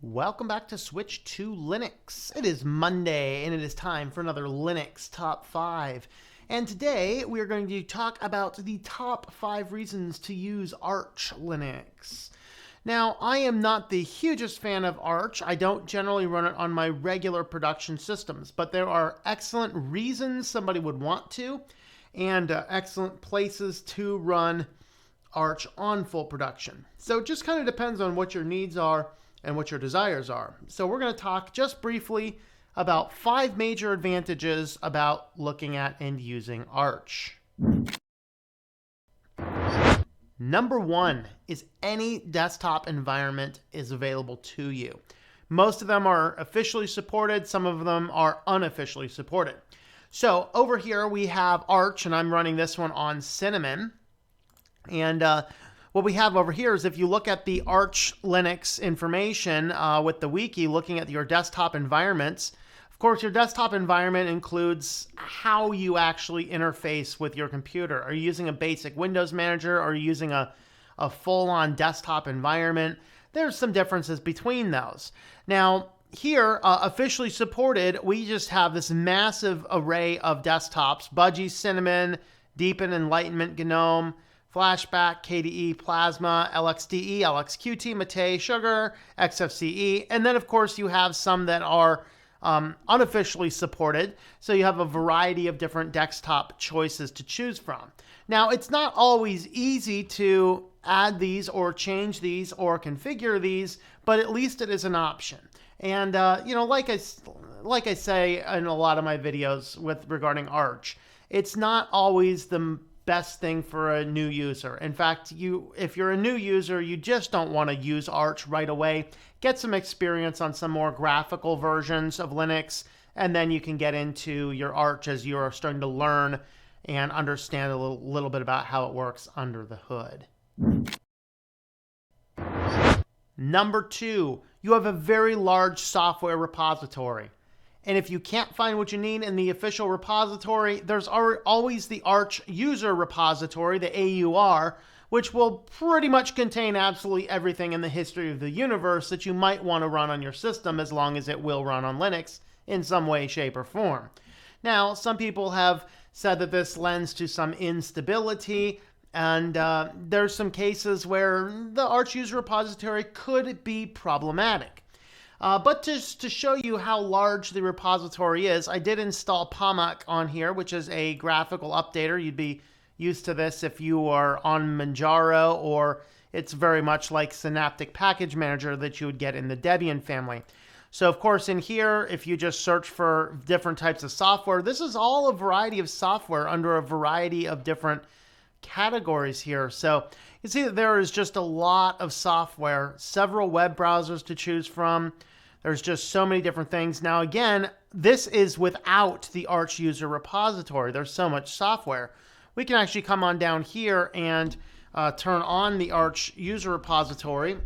Welcome back to Switch to Linux. It is Monday and it is time for another Linux Top 5. And today we are going to talk about the top 5 reasons to use Arch Linux. Now, I am not the hugest fan of Arch. I don't generally run it on my regular production systems, but there are excellent reasons somebody would want to, and excellent places to run Arch on full production. So it just kind of depends on what your needs are and what your desires are. So we're going to talk just briefly about 5 major advantages about looking at and using Arch. Number 1 is any desktop environment is available to you. Most of them are officially supported, some of them are unofficially supported. So over here we have Arch, and I'm running this one on Cinnamon. And what we have over here is if you look at the ArchLinux information with the wiki, looking at your desktop environments, of course, your desktop environment includes how you actually interface with your computer. Are you using a basic Windows manager? Or are you using a full-on desktop environment? There's some differences between those. Now, here, officially supported, we just have this massive array of desktops: Budgie, Cinnamon, Deepin, Enlightenment, GNOME, Flashback, KDE, Plasma, LXDE, LXQT, Mate, Sugar, XFCE, and then of course you have some that are unofficially supported, so you have a variety of different desktop choices to choose from. Now, it's not always easy to add these or change these or configure these, but at least it is an option. And you know, like I say in a lot of my videos regarding Arch, it's not always the best thing for a new user. In fact, if you're a new user, you just don't want to use Arch right away. Get some experience on some more graphical versions of Linux, and then you can get into your Arch as you're starting to learn and understand a little bit about how it works under the hood. Number 2, you have a very large software repository. And if you can't find what you need in the official repository, there's always the Arch user repository, the AUR, which will pretty much contain absolutely everything in the history of the universe that you might want to run on your system, as long as it will run on Linux in some way, shape, or form. Now, some people have said that this lends to some instability, and there's some cases where the Arch user repository could be problematic. But just to show you how large the repository is, I did install Pamac on here, which is a graphical updater. You'd be used to this if you are on Manjaro, or it's very much like Synaptic Package Manager that you would get in the Debian family. So of course in here, if you just search for different types of software, this is all a variety of software under a variety of different categories here. So you see that there is just a lot of software, several web browsers to choose from. There's just so many different things. Now again, this is without the Arch user repository. There's so much software. We can actually come on down here and turn on the Arch user repository.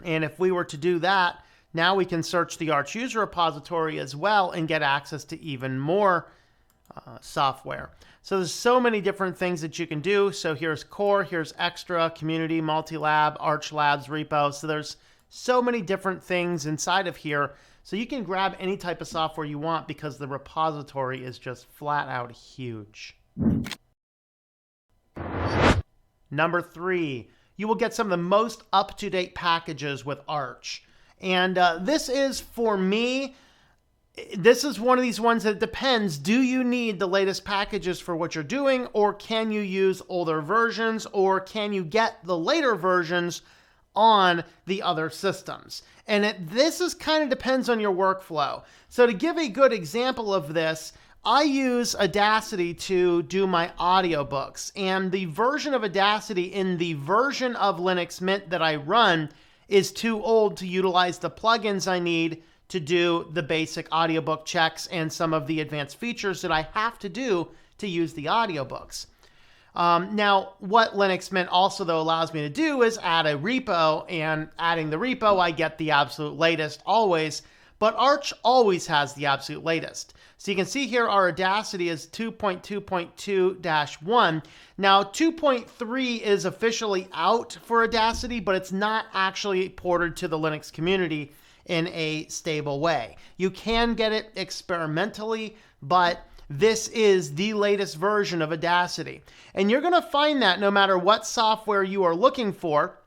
And if we were to do that, now we can search the Arch user repository as well and get access to even more software. So there's so many different things that you can do. So here's core, here's extra, community, multi-lab, Archlabs repo. So there's so many different things inside of here. So you can grab any type of software you want because the repository is just flat out huge. Number 3, you will get some of the most up-to-date packages with Arch. And this is, for me, this is one of these ones that depends. Do you need the latest packages for what you're doing, or can you use older versions, or can you get the later versions on the other systems? And this is kind of depends on your workflow. So to give a good example of this, I use Audacity to do my audiobooks, and the version of Audacity in the version of Linux Mint that I run is too old to utilize the plugins I need to do the basic audiobook checks and some of the advanced features that I have to do to use the audiobooks. Now, what Linux Mint also, though, allows me to do is add a repo, and adding the repo, I get the absolute latest always, but Arch always has the absolute latest. So you can see here our Audacity is 2.2.2-1. Now 2.3 is officially out for Audacity, but it's not actually ported to the Linux community. in a stable way. You can get it experimentally, but this is the latest version of Audacity. And you're going to find that no matter what software you are looking for,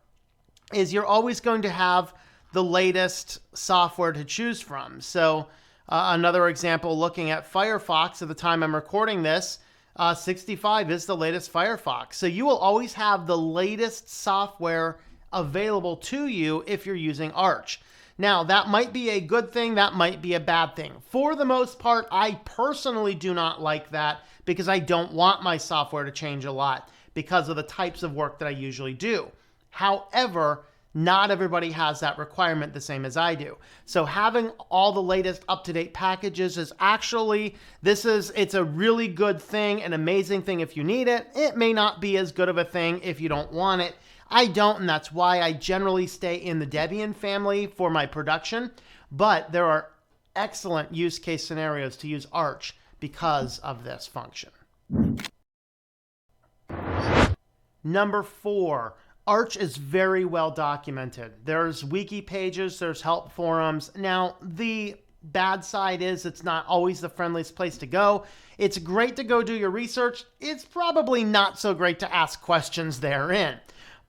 is you're always going to have the latest software to choose from. So another example, looking at Firefox at the time I'm recording this, 65 is the latest Firefox. So you will always have the latest software available to you if you're using Arch. Now, that might be a good thing, that might be a bad thing. For the most part, I personally do not like that because I don't want my software to change a lot because of the types of work that I usually do. However, not everybody has that requirement the same as I do. So having all the latest up-to-date packages is actually, it's a really good thing, an amazing thing if you need it. It may not be as good of a thing if you don't want it. I don't, and that's why I generally stay in the Debian family for my production, but there are excellent use case scenarios to use Arch because of this function. Number 4, Arch is very well documented. There's wiki pages, there's help forums. Now, the bad side is it's not always the friendliest place to go. It's great to go do your research. It's probably not so great to ask questions therein.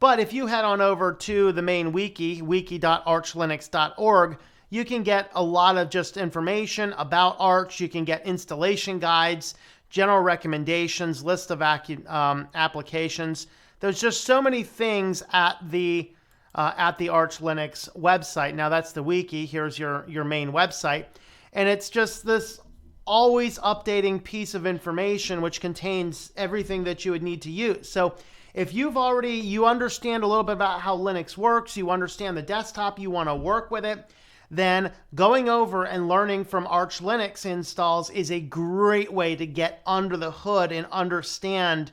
But if you head on over to the main wiki, wiki.archlinux.org, you can get a lot of just information about Arch. You can get installation guides, general recommendations, list of applications. There's just so many things at the ArchLinux website. Now that's the wiki. Here's your main website. And it's just this always updating piece of information which contains everything that you would need to use. So if you understand a little bit about how Linux works, you understand the desktop, you want to work with it, then going over and learning from ArchLinux installs is a great way to get under the hood and understand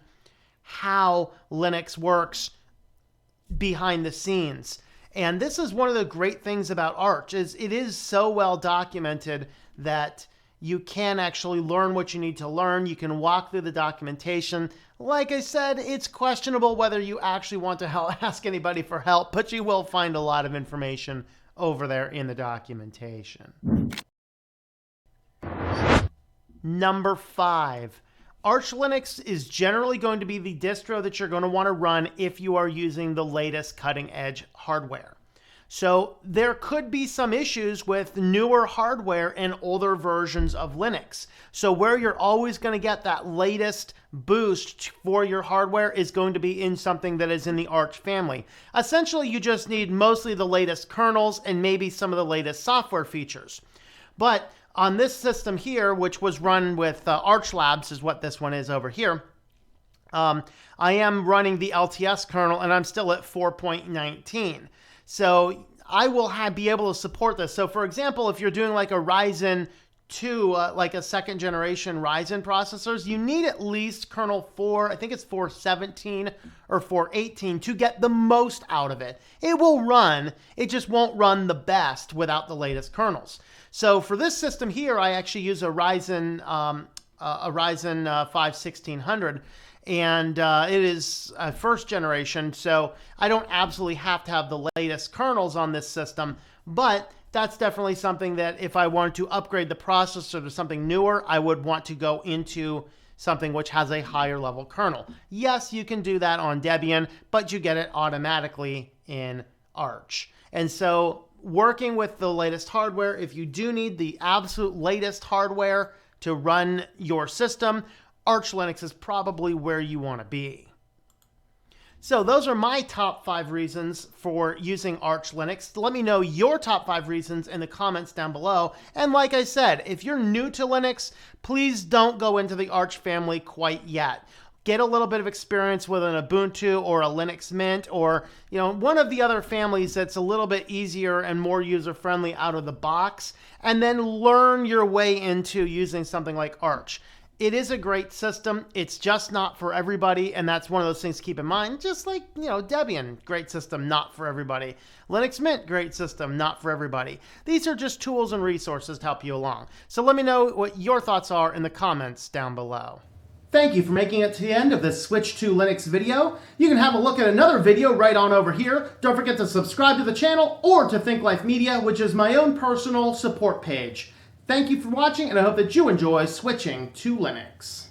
how Linux works behind the scenes. And this is one of the great things about Arch, is it is so well documented that you can actually learn what you need to learn. You can walk through the documentation. Like I said, it's questionable whether you actually want to ask anybody for help, but you will find a lot of information over there in the documentation. Number 5, ArchLinux is generally going to be the distro that you're going to want to run if you are using the latest cutting-edge hardware. So there could be some issues with newer hardware and older versions of Linux. So where you're always going to get that latest boost for your hardware is going to be in something that is in the Arch family. Essentially, you just need mostly the latest kernels and maybe some of the latest software features. But on this system here, which was run with Archlabs, is what this one is over here, I am running the LTS kernel and I'm still at 4.19. So I will be able to support this. So for example, if you're doing like a Ryzen 2, like a second generation Ryzen processors, you need at least kernel 4, I think it's 4.17 or 4.18 to get the most out of it. It will run, it just won't run the best without the latest kernels. So for this system here, I actually use a Ryzen 5 1600. And it is first generation, so I don't absolutely have to have the latest kernels on this system, but that's definitely something that if I wanted to upgrade the processor to something newer, I would want to go into something which has a higher level kernel. Yes, you can do that on Debian, but you get it automatically in Arch. And so working with the latest hardware, if you do need the absolute latest hardware to run your system, ArchLinux is probably where you want to be. So those are my top 5 reasons for using ArchLinux. Let me know your top 5 reasons in the comments down below. And like I said, if you're new to Linux, please don't go into the Arch family quite yet. Get a little bit of experience with an Ubuntu or a Linux Mint or one of the other families that's a little bit easier and more user-friendly out of the box, and then learn your way into using something like Arch. It is a great system. It's just not for everybody, and that's one of those things to keep in mind. Just like, Debian, great system, not for everybody. Linux Mint, great system, not for everybody. These are just tools and resources to help you along. So let me know what your thoughts are in the comments down below. Thank you for making it to the end of this Switch to Linux video. You can have a look at another video right on over here. Don't forget to subscribe to the channel or to Think Life Media, which is my own personal support page. Thank you for watching, and I hope that you enjoy switching to Linux.